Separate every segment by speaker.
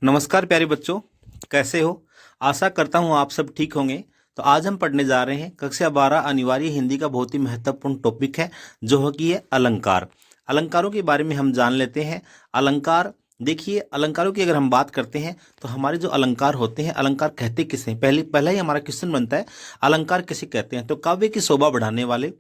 Speaker 1: नमस्कार प्यारे बच्चों, कैसे हो। आशा करता हूँ आप सब ठीक होंगे। तो आज हम पढ़ने जा रहे हैं कक्षा 12 अनिवार्य हिंदी का बहुत ही महत्वपूर्ण टॉपिक है, जो है कि है अलंकार। अलंकारों के बारे में हम जान लेते हैं। अलंकार, देखिए अलंकारों की अगर हम बात करते हैं तो हमारे जो अलंकार होते हैं, अलंकार कहते किसे हैं, पहला ही हमारा क्वेश्चन बनता है, अलंकार किसे कहते हैं। तो काव्य की शोभा बढ़ाने वाले,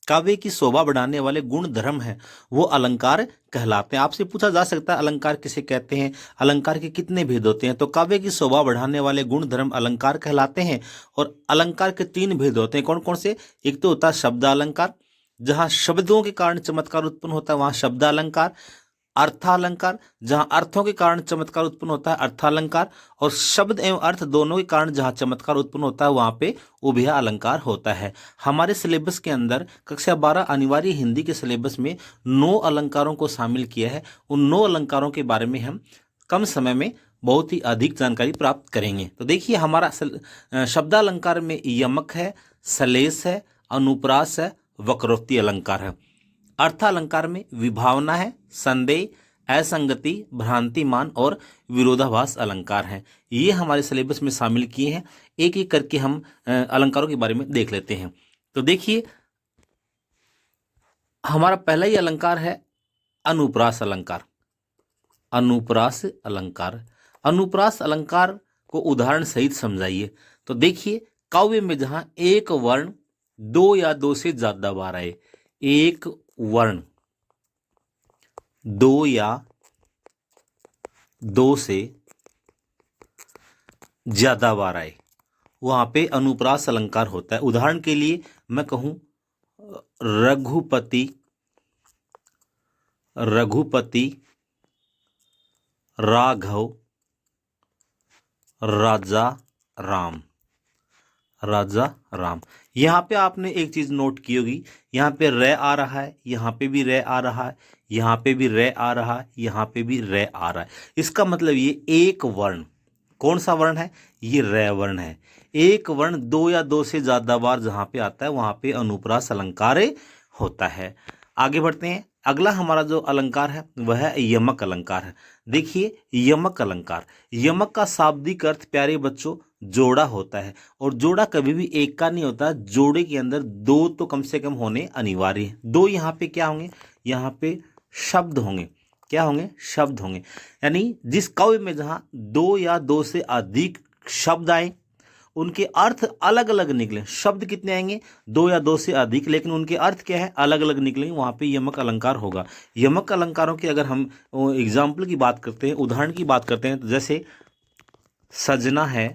Speaker 1: काव्य की शोभा बढ़ाने वाले गुण धर्म है, वो अलंकार कहलाते हैं। आपसे पूछा जा सकता है अलंकार किसे कहते हैं, अलंकार के कितने भेद होते हैं। तो काव्य की शोभा बढ़ाने वाले गुण धर्म अलंकार कहलाते हैं। और अलंकार के तीन भेद होते हैं, कौन कौन से। एक तो होता है शब्द अलंकार, जहां शब्दों के कारण चमत्कार उत्पन्न होता है वहां शब्द अलंकार। अर्थालंकार, जहां अर्थों के कारण चमत्कार उत्पन्न होता है अर्थालंकार। और शब्द एवं अर्थ दोनों के कारण जहां चमत्कार उत्पन्न होता है वहां पे उभय अलंकार होता है। हमारे सिलेबस के अंदर कक्षा 12 अनिवार्य हिंदी के सिलेबस में 9 अलंकारों को शामिल किया है। उन 9 अलंकारों के बारे में हम कम समय में बहुत ही अधिक जानकारी प्राप्त करेंगे। तो देखिए हमारा शब्दालंकार में यमक है, सलेस है, अनुप्रास है, वक्रोक्ति अलंकार है। अर्थालंकार में विभावना है, संदेह, असंगति, भ्रांतिमान और विरोधाभास अलंकार हैं। ये हमारे सिलेबस में शामिल किए हैं। एक एक करके हम अलंकारों के बारे में देख लेते हैं। तो देखिए हमारा पहला ही अलंकार है अनुप्रास अलंकार। अनुप्रास अलंकार, अनुप्रास अलंकार को उदाहरण सहित समझाइए। तो देखिए काव्य में जहां एक वर्ण दो या दो से ज्यादा बार आए, एक वर्ण दो या दो से ज्यादा बार आए, वहां पे अनुप्रास अलंकार होता है। उदाहरण के लिए मैं कहूं रघुपति, रघुपति, राघव, राजा राम, राजा राम। यहां पे आपने एक चीज नोट की होगी, यहां पे रे आ रहा है, यहां पे भी रे आ रहा है, यहां पे भी रे आ रहा है, यहां पे भी रे आ रहा है। इसका मतलब ये एक वर्ण, कौन सा वर्ण है, ये रे वर्ण है। एक वर्ण दो या दो से ज्यादा बार जहां पे आता है वहां पे अनुप्रास अलंकार होता है। आगे बढ़ते हैं। अगला हमारा जो अलंकार है वह है यमक अलंकार है। देखिए यमक अलंकार, यमक का शाब्दिक अर्थ प्यारे बच्चों जोड़ा होता है। और जोड़ा कभी भी एक का नहीं होता, जोड़े के अंदर दो तो कम से कम होने अनिवार्य है। दो यहाँ पे क्या होंगे, यहाँ पे शब्द होंगे। क्या होंगे, शब्द होंगे। यानी जिस काव्य में जहां दो या दो से अधिक शब्द आए, उनके अर्थ अलग अलग निकले। शब्द कितने आएंगे, दो या दो से अधिक, लेकिन उनके अर्थ क्या है, अलग अलग निकलेंगे, वहां पे यमक अलंकार होगा। यमक अलंकारों की अगर हम एग्जाम्पल की बात करते हैं, उदाहरण की बात करते हैं, तो जैसे सजना है,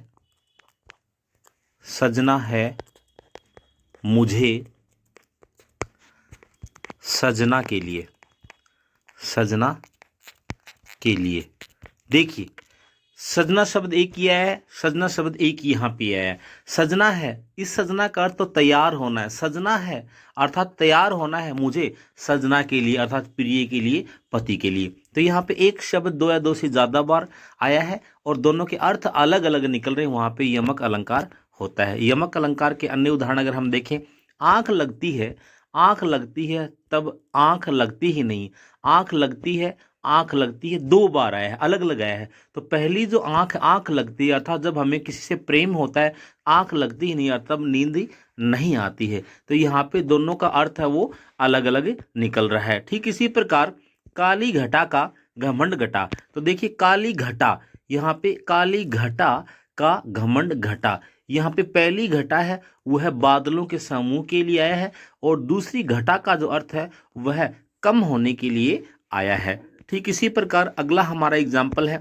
Speaker 1: सजना है मुझे सजना के लिए, सजना के लिए। देखिए सजना शब्द एक ही आया है, सजना शब्द एक ही यहाँ पे आया है। सजना है, इस सजना का अर्थ तो तैयार होना है। सजना है अर्थात तैयार होना है मुझे सजना के लिए, अर्थात प्रिय के लिए, पति के लिए। तो यहाँ पे एक शब्द दो या दो से ज्यादा बार आया है और दोनों के अर्थ अलग अलग निकल रहे हैं, वहां पे यमक अलंकार होता है। यमक अलंकार के अन्य उदाहरण अगर हम देखें, आंख लगती है, आंख लगती है, तब आंख लगती ही नहीं, आंख लगती है, आंख लगती है, दो बार आया है, अलग अलग आया है। तो पहली जो आंख, आंख लगती है अर्थात जब हमें किसी से प्रेम होता है, आंख लगती ही नहीं, तब नींद ही नहीं आती है। तो यहाँ पे दोनों का अर्थ है वो अलग अलग निकल रहा है। ठीक इसी प्रकार काली घटा का घमंड घटा। तो देखिए काली घटा, यहाँ पे काली घटा का घमंड घटा, यहाँ पे पहली घटा है वह बादलों के समूह के लिए आया है, और दूसरी घटा का जो अर्थ है वह कम होने के लिए आया है। ठीक इसी प्रकार अगला हमारा एग्जाम्पल है,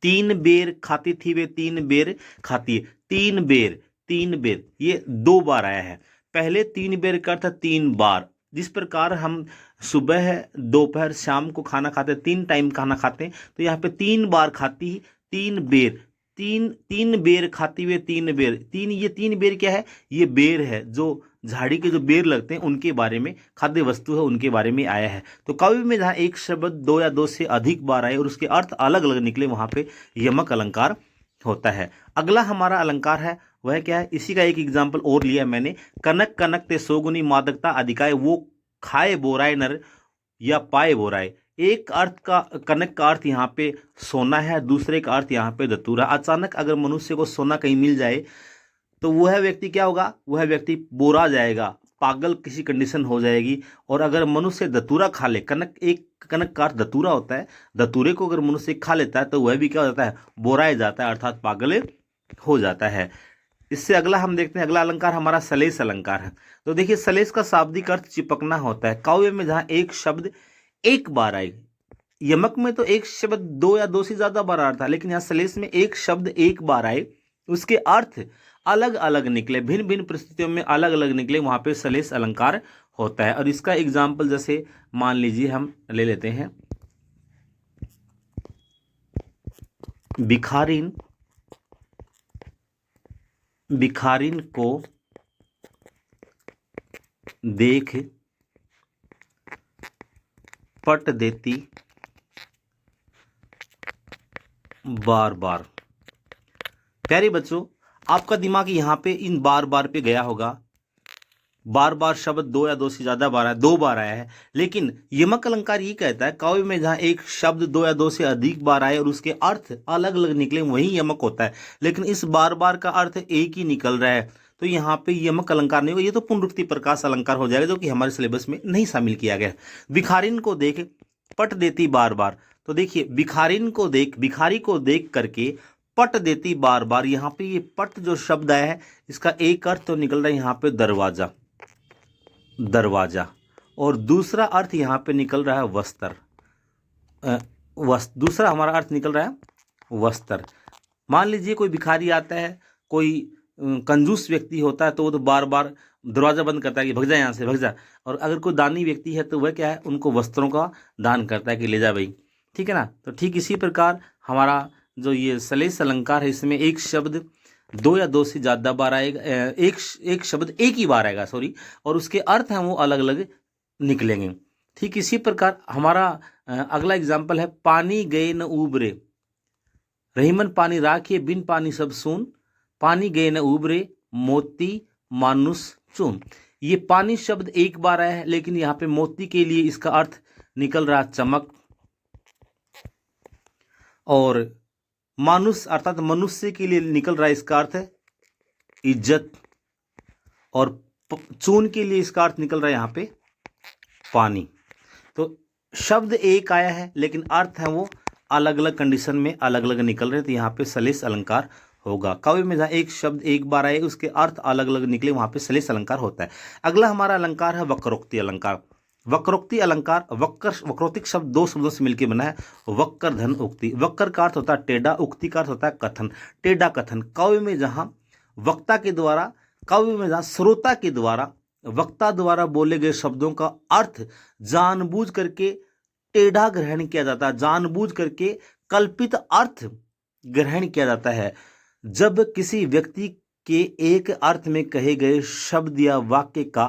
Speaker 1: तीन बेर खाती थी वे तीन बेर खाती है। तीन बेर, तीन बेर ये दो बार आया है। पहले तीन बेर का अर्थ तीन बार, जिस प्रकार हम सुबह, दोपहर, शाम को खाना खाते हैं, तीन टाइम खाना खाते हैं, तो यहाँ पे तीन बार खाती, तीन बेर, तीन तीन बेर खाती हुए तीन बेर। तीन, ये तीन बेर क्या है, ये बेर है, जो झाड़ी के जो बेर लगते हैं उनके बारे में, खाद्य वस्तु है उनके बारे में आया है। तो काव्य में जहां एक शब्द दो या दो से अधिक बार आए और उसके अर्थ अलग अलग निकले, वहां पे यमक अलंकार होता है। अगला हमारा अलंकार है वह क्या है, इसी का एक एग्जाम्पल और लिया मैंने, कनक कनक ते सोगुनी मादकता अधिकाय, वो खाए बोराए नर या पाए बोराए। एक अर्थ का, कनक का अर्थ यहाँ पे सोना है, दूसरे का अर्थ यहाँ पे धतूरा। अचानक अगर मनुष्य को सोना कहीं मिल जाए तो वह व्यक्ति क्या होगा, वह व्यक्ति बोरा जाएगा, पागल किसी कंडीशन हो जाएगी। और अगर मनुष्य धतूरा खा ले, कनक का अर्थ धतूरा होता है, धतूरे को अगर मनुष्य खा लेता है तो वह भी क्या हो जाता है, बोराए जाता है, अर्थात पागल हो जाता है। इससे अगला हम देखते हैं, अगला अलंकार हमारा सलेस अलंकार है। तो देखिए सलेस का शाब्दिक अर्थ चिपकना होता है। काव्य में जहां एक शब्द एक बार आए, यमक में तो एक शब्द दो या दो से ज्यादा बार आता है, लेकिन यहाँ सलेस में एक शब्द एक बार आए, उसके अर्थ अलग अलग निकले, भिन्न भिन्न परिस्थितियों में अलग अलग निकले, वहां पे सलेस अलंकार होता है। और इसका एग्जाम्पल जैसे मान लीजिए हम ले लेते हैं, भिखारिन भिखारिन को देख पट देती बार बार। प्यारे बच्चों, आपका दिमाग यहाँ पे इन बार बार पे गया होगा। बार बार शब्द दो या दो से ज्यादा बार आया, दो बार आया है, लेकिन यमक अलंकार ये कहता है काव्य में जहां एक शब्द दो या दो से अधिक बार आए और उसके अर्थ अलग अलग निकले, वही यमक होता है। लेकिन इस बार बार का अर्थ एक ही निकल रहा है, तो यहाँ पे यमक अलंकार नहीं होगा, ये तो पुनरुक्ति प्रकाश अलंकार हो जाएगा, जो कि हमारे सिलेबस में नहीं शामिल किया गया। भिखारिन को देख पट देती बार बार। तो देखिए भिखारिन को देख, भिखारी को देख करके पट देती बार बार। यहाँ पे ये पट जो शब्द आया है, इसका एक अर्थ तो निकल रहा है यहाँ पे दरवाजा, दरवाजा, और दूसरा अर्थ यहाँ पे निकल रहा है वस्त्र, दूसरा हमारा अर्थ निकल रहा है वस्त्र। मान लीजिए कोई भिखारी आता है, कोई कंजूस व्यक्ति होता है, तो वो तो बार बार दरवाजा बंद करता है कि भग जा यहाँ से, भग जा। और अगर कोई दानी व्यक्ति है तो वह क्या है, उनको वस्त्रों का दान करता है कि ले जा भाई, ठीक है ना। तो ठीक इसी प्रकार हमारा जो ये सलेस अलंकार है, इसमें एक शब्द दो या दो से ज्यादा बार आएगा, एक शब्द एक ही बार आएगा, सॉरी, और उसके अर्थ हैं वो अलग अलग निकलेंगे। ठीक इसी प्रकार हमारा अगला एग्जाम्पल है, पानी गए न उबरे, रहीमन पानी राखिए बिन पानी सब सून, पानी गए न उबरे मोती मानुस चून। ये पानी शब्द एक बार आया है, लेकिन यहाँ पे मोती के लिए इसका अर्थ निकल रहा चमक, और मानुस अर्थात मनुष्य के लिए निकल रहा है इसका अर्थ है इज्जत, और चून के लिए इसका अर्थ निकल रहा है यहाँ पे पानी। तो शब्द एक आया है, लेकिन अर्थ है वो अलग अलग कंडीशन में अलग अलग निकल रहे, तो यहाँ पे सलेस अलंकार होगा। काव्य में जहाँ एक शब्द एक बार आए, उसके अर्थ अलग अलग निकले, वहां पे सलेस अलंकार होता है। अगला हमारा अलंकार है वक्रोक्ति अलंकार। वक्रोक्ति अलंकार, वक्रोक्तिक शब्द दो शब्दों से मिलकर बना है, वक्र धन उक्ति। वक्र का अर्थ होता है टेढ़ा, उक्ति का अर्थ होता है कथन, टेढ़ा कथन। काव्य में जहां वक्ता के द्वारा, काव्य में जहां श्रोता के द्वारा, वक्ता द्वारा बोले गए शब्दों का अर्थ जानबूझ करके टेढ़ा ग्रहण किया जाता है, जानबूझ करके कल्पित अर्थ ग्रहण किया जाता है। जब किसी व्यक्ति के एक अर्थ में कहे गए शब्द या वाक्य का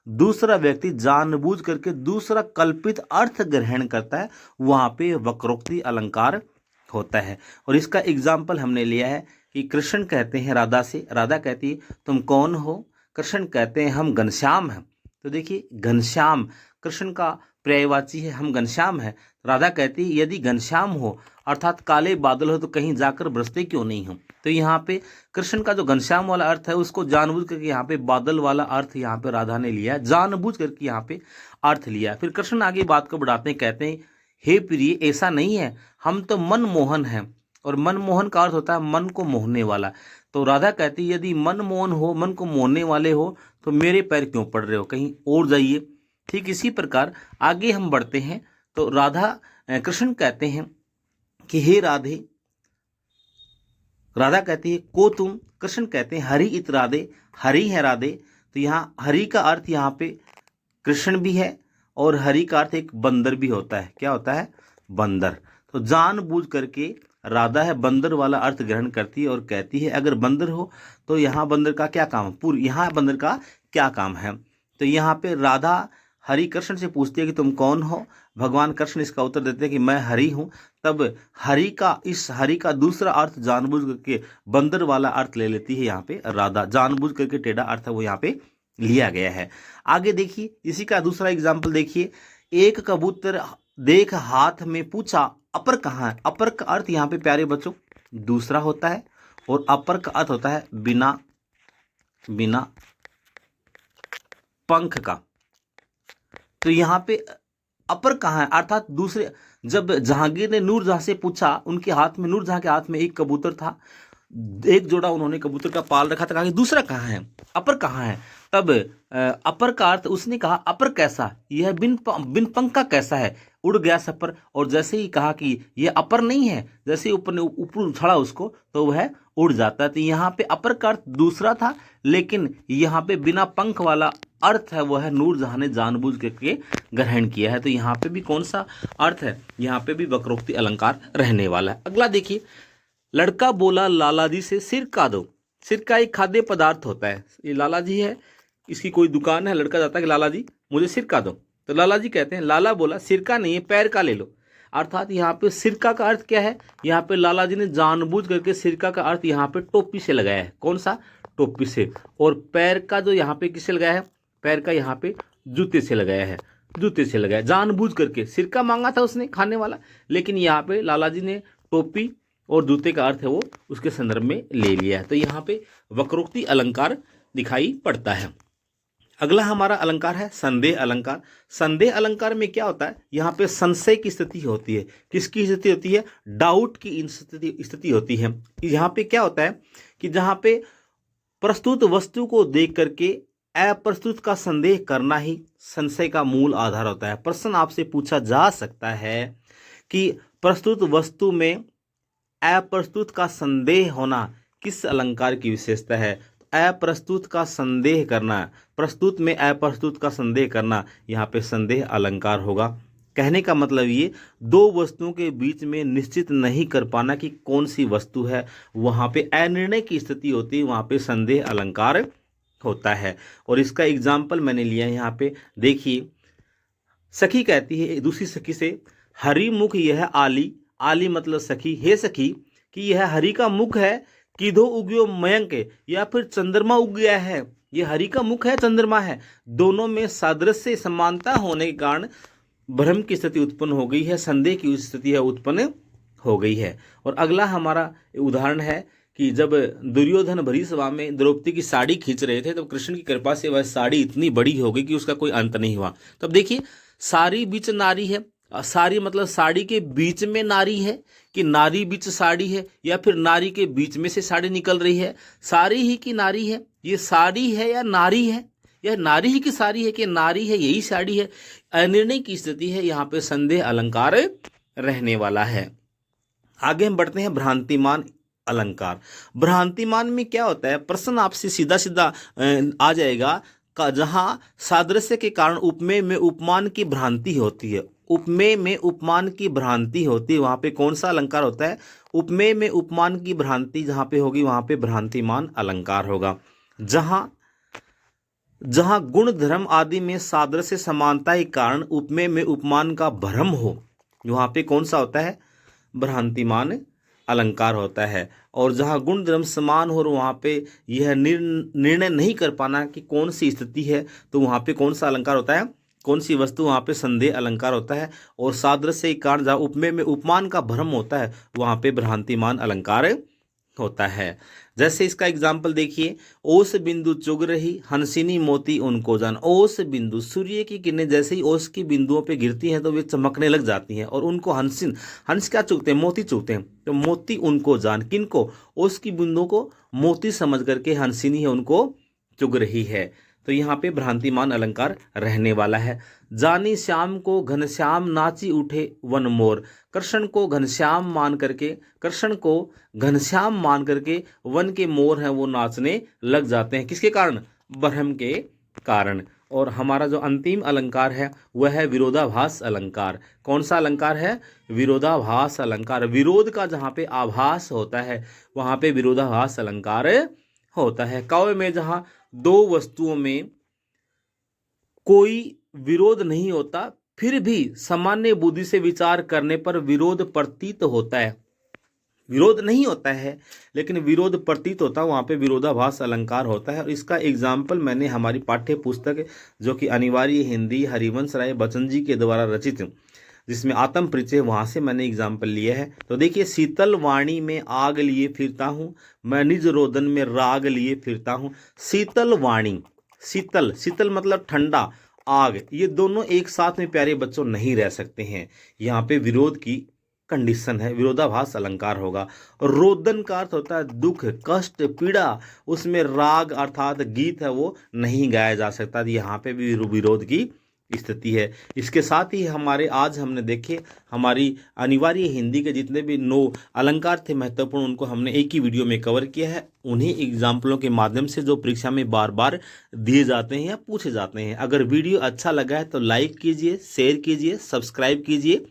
Speaker 1: दूसरा व्यक्ति जानबूझ करके दूसरा कल्पित अर्थ ग्रहण करता है, वहां पे वक्रोक्ति अलंकार होता है। और इसका एग्जाम्पल हमने लिया है कि कृष्ण कहते हैं राधा से, राधा कहती है तुम कौन हो, कृष्ण कहते हैं हम घनश्याम हैं। तो देखिए घनश्याम कृष्ण का पर्यायवाची है, हम घनश्याम हैं। राधा कहती है यदि घनश्याम हो अर्थात काले बादल हो तो कहीं जाकर बरसते क्यों नहीं हो। तो यहाँ पे कृष्ण का जो घनश्याम वाला अर्थ है उसको जानबूझ करके यहाँ पे बादल वाला अर्थ यहाँ पे राधा ने लिया, जानबूझ करके यहाँ पे अर्थ लिया। फिर कृष्ण आगे बात को बढ़ाते हैं, कहते हैं हे प्रिय ऐसा नहीं है, हम तो मनमोहन हैं, और मनमोहन का अर्थ होता है मन को मोहने वाला। तो राधा कहती है यदि मनमोहन हो, मन को मोहने वाले हो, तो मेरे पैर क्यों पड़ रहे हो, कहीं और जाइए। ठीक इसी प्रकार आगे हम बढ़ते हैं, तो राधा कृष्ण कहते हैं कि हे राधे, राधा कहती है को तुम, कृष्ण कहते हैं हरि इत राधे, हरि है राधे। तो यहाँ हरि का अर्थ यहाँ पे कृष्ण भी है, और हरि का अर्थ एक बंदर भी होता है। क्या होता है, बंदर। तो जानबूझ करके राधा है बंदर वाला अर्थ ग्रहण करती है और कहती है अगर बंदर हो तो यहाँ बंदर का क्या काम है, यहाँ बंदर का क्या काम है। तो यहाँ पे राधा हरि कृष्ण से पूछती है कि तुम कौन हो, भगवान कृष्ण इसका उत्तर देते हैं कि मैं हरि हूं। तब इस हरि का दूसरा अर्थ जानबूझ करके बंदर वाला अर्थ ले लेती है यहाँ पे राधा, जानबूझ करके टेढ़ा अर्थ वो यहाँ पे लिया गया है। आगे देखिए इसी का दूसरा एग्जाम्पल देखिए, एक कबूतर देख हाथ में पूछा अपर कहाँ है। अपर का अर्थ यहाँ पे प्यारे बच्चों दूसरा होता है, और अपर का अर्थ होता है बिना बिना पंख का। तो यहाँ पे अपर कहाँ है अर्थात दूसरे। जब जहांगीर ने नूरजहां से पूछा, उनके हाथ में, नूरजहां के हाथ में एक कबूतर था, एक जोड़ा उन्होंने कबूतर का पाल रखा था, कहा कि दूसरा कहाँ है, अपर कहाँ है। तब अपर का अर्थ उसने कहा अपर कैसा, यह बिन पंख का कैसा है, उड़ गया सपर। और जैसे ही कहा कि यह अपर नहीं है, जैसे ही ऊपर ने ऊपर उछाला उसको तो वह उड़ जाता है। तो यहाँ पे अपर का अर्थ दूसरा था, लेकिन यहाँ पे बिना पंख वाला अर्थ है वह नूरजहां ने जानबूझ करके ग्रहण किया है। तो यहाँ पे भी कौन सा अर्थ है, यहाँ पे भी वक्रोक्ति अलंकार रहने वाला है। अगला देखिए, लड़का बोला लाला जी से सिरका दो। सिरका एक खाद्य पदार्थ होता है। ये लाला जी है, इसकी कोई दुकान है, लड़का जाता है कि लाला जी मुझे सिरका दो, तो लाला जी कहते हैं, लाला बोला सिरका नहीं है, पैर का ले लो। अर्थात यहाँ पे सिरका का अर्थ क्या है, यहाँ पे लाला जी ने जानबूझ करके सिरका का अर्थ यहाँ पे टोपी से लगाया है। कौन सा, टोपी से। और पैर का जो यहाँ पे किससे लगाया है, पैर का यहाँ पे जूते से लगाया है, जूते से लगाया जानबूझ करके। सिरका मांगा था उसने खाने वाला, लेकिन यहाँ पे लाला जी ने टोपी और जूते का अर्थ है वो उसके संदर्भ में ले लिया है। तो यहाँ पे वक्रोक्ति अलंकार दिखाई पड़ता है। अगला हमारा अलंकार है संदेह अलंकार। संदेह अलंकार में क्या होता है, यहाँ पे संशय की स्थिति होती है। किसकी स्थिति होती है, डाउट की स्थिति होती है। यहाँ पे क्या होता है कि जहाँ पे प्रस्तुत वस्तु को देख करके अप्रस्तुत का संदेह करना ही संशय का मूल आधार होता है। प्रश्न आपसे पूछा जा सकता है कि प्रस्तुत वस्तु में अप्रस्तुत का संदेह होना किस अलंकार की विशेषता है। अप्रस्तुत का संदेह करना, प्रस्तुत में अप्रस्तुत का संदेह करना, यहाँ पे संदेह अलंकार होगा। कहने का मतलब ये, दो वस्तुओं के बीच में निश्चित नहीं कर पाना कि कौन सी वस्तु है, वहाँ पे अनिर्णय की स्थिति होती है, वहाँ पे संदेह अलंकार होता है। और इसका एग्जाम्पल मैंने लिया है यहाँ पे, देखिए। सखी कहती है दूसरी सखी से, हरि मुख यह आली, आली मतलब सखी, हे सखी कि यह हरि का मुख है, किधो उग्यो मयंक, या फिर चंद्रमा उग गया है। यह हरि का मुख है, चंद्रमा है, दोनों में सादृश्य समानता होने के कारण भ्रम की स्थिति उत्पन्न हो गई है, संदेह की स्थिति है उत्पन्न हो गई है। और अगला हमारा उदाहरण है कि जब दुर्योधन भरी सभा में द्रौपदी की साड़ी खींच रहे थे, तब कृष्ण की कृपा से वह साड़ी इतनी बड़ी हो गई कि उसका कोई अंत नहीं हुआ। तब देखिए, साड़ी बीच नारी है, साड़ी मतलब साड़ी के बीच में नारी है, कि नारी बीच साड़ी है, या फिर नारी के बीच में से साड़ी निकल रही है। साड़ी ही की नारी है, ये साड़ी है या नारी है, यह नारी ही की साड़ी है कि नारी है यही साड़ी है। अनिर्णय की स्थिति है, यहाँ पे संदेह अलंकार रहने वाला है। आगे हम बढ़ते हैं भ्रांतिमान अलंकार। भ्रांतिमान में क्या होता है, प्रश्न आपसे सीधा सीधा आ जाएगा का जहां सादृश्य के कारण उपमेय में उपमान की भ्रांति होती है। उपमेय में उपमान की भ्रांति होती है, वहां पे कौन सा अलंकार होता है, उपमेय में उपमान की भ्रांति जहां पे होगी वहां पे भ्रांतिमान अलंकार होगा। जहां जहां गुण धर्म आदि में सादृश्य समानता के कारण उपमेय में उपमान का भ्रम हो, वहां पे कौन सा होता है, भ्रांतिमान अलंकार होता है। और जहाँ गुण धर्म समान हो और वहाँ पे यह निर्णय नहीं कर पाना कि कौन सी स्थिति है, तो वहाँ पे कौन सा अलंकार होता है, कौन सी वस्तु, वहाँ पे संदेह अलंकार होता है। और सादृश्य के कारण जहाँ उपमेय में उपमान का भ्रम होता है वहाँ पे भ्रांतिमान अलंकार होता है। जैसे इसका एग्जाम्पल देखिए, ओस बिंदु चुग रही हंसिनी मोती उनको जान। ओस बिंदु, सूर्य की किरणें जैसे ही ओस की बिंदुओं पे गिरती हैं तो वे चमकने लग जाती हैं, और उनको हंसिन, हंस क्या चुगते हैं, मोती चुगते हैं। तो मोती उनको जान, किनको, ओस की बिंदुओं को मोती समझ करके हंसिनी है उनको चुग रही है। तो यहाँ पे भ्रांतिमान अलंकार रहने वाला है। जानी श्याम को घनश्याम नाची उठे वन मोर। कृष्ण को घनश्याम मान करके, कृष्ण को घनश्याम मान करके वन के मोर हैं वो नाचने लग जाते हैं। किसके कारण, भ्रम के कारण। और हमारा जो अंतिम अलंकार है वह है विरोधाभास अलंकार। कौन सा अलंकार है, विरोधाभास अलंकार। विरोध का जहाँ पे आभास होता है वहाँ पे विरोधाभास अलंकार होता है। काव्य में जहाँ दो वस्तुओं में कोई विरोध नहीं होता, फिर भी सामान्य बुद्धि से विचार करने पर विरोध प्रतीत होता है। विरोध नहीं होता है लेकिन विरोध प्रतीत होता है, वहाँ पे विरोधाभास अलंकार होता है। और इसका एग्जाम्पल मैंने हमारी पाठ्य पुस्तक जो कि अनिवार्य हिंदी हरिवंश राय बच्चन जी के द्वारा रचित जिसमें आत्म परिचय, वहाँ से मैंने एग्जाम्पल लिया है। तो देखिए, शीतल वाणी में आग लिए फिरता हूँ, मैं निज रोदन में राग लिए फिरता हूँ। शीतल वाणी, शीतल, शीतल मतलब ठंडा, आग, ये दोनों एक साथ में प्यारे बच्चों नहीं रह सकते हैं। यहाँ पे विरोध की कंडीशन है, विरोधाभास अलंकार होगा। रोदन का अर्थ होता है दुख, कष्ट, पीड़ा, उसमें राग अर्थात गीत है वो नहीं गाया जा सकता। यहाँ पे भी विरोध की स्थिति है। इसके साथ ही हमारे आज हमने देखे हमारी अनिवार्य हिंदी के जितने भी 9 अलंकार थे महत्वपूर्ण, उनको हमने एक ही वीडियो में कवर किया है, उन्हीं एग्जाम्पलों के माध्यम से जो परीक्षा में बार बार दिए जाते हैं या पूछे जाते हैं। अगर वीडियो अच्छा लगा है तो लाइक कीजिए, शेयर कीजिए, सब्सक्राइब कीजिए।